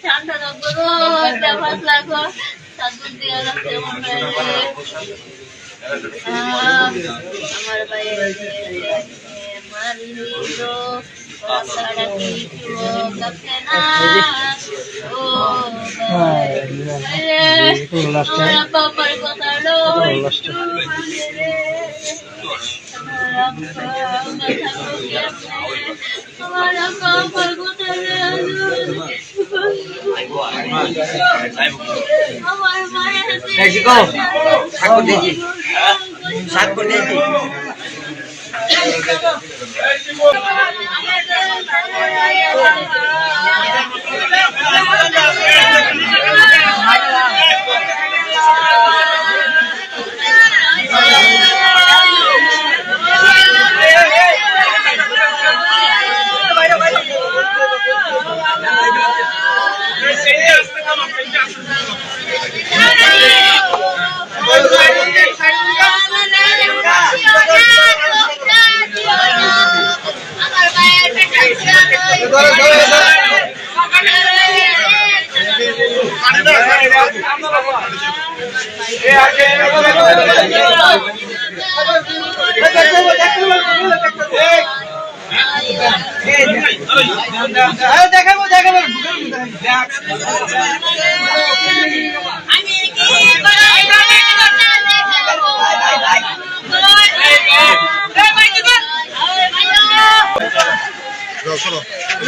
ঠান্ডা লাগো সাদুর দিয়া রাখতে আমার বাইরে মারিলো সারা কিছু কাছে না ও আমার বাবার কথা লো আমার বাবার কথা আমার মায়ের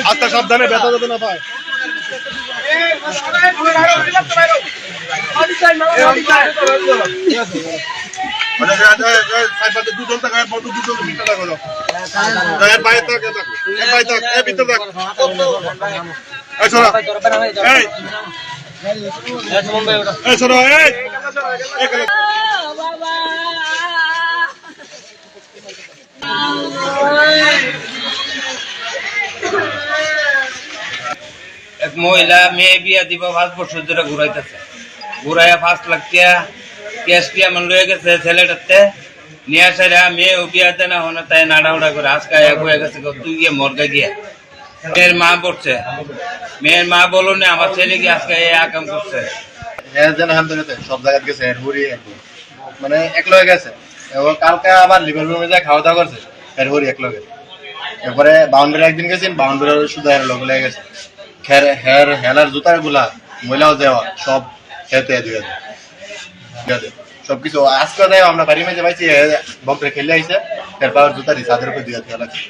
হাতটা সাবধানে ব্যথা যাতে না পায়। দুজন টাকা দুজন মিটার লাগলো বাইরে থাকে ভিতরে এক মহিলা মেয়ে বিয়া দিব 5 বছর ধরে ঘুরাইতেছে ঘুরাইয়া 5 লাখ টাকা ক্যাশ দিয়ে আমার লয়ে গেছে ছেলেটাতে নিয়ে আসারা মেয়ে বিয়াতে না হনে তাই নাড়াউড়া করে আজকে এক হয়ে গেছে তুই গিয়ে মর্গে গিয়ে মেয়ের মা পড়ছে মেয়ের মা বলো না আমার ছেলে কি আজকে আকাম করছে সব জায়গায় গেছে মানে এক লগে গেছে কালকে আবার লিভার রুমে যায় খাওয়া দাওয়া করছে এরপরই এক লগে এরপরে বাউন্ডারি একদিন গেছেন বাউন্ডারি শুধু লোক লেগে গেছে হেলার জুতার গুলা মহিলাও দেওয়া সব খেতে দিয়ে সবকিছু আজকে দেয় আমরা বাড়ি মেজে পাইছি বম্পে খেলে আইসে এরপর জুতারি চাঁদের উপর দিয়ে লাগছে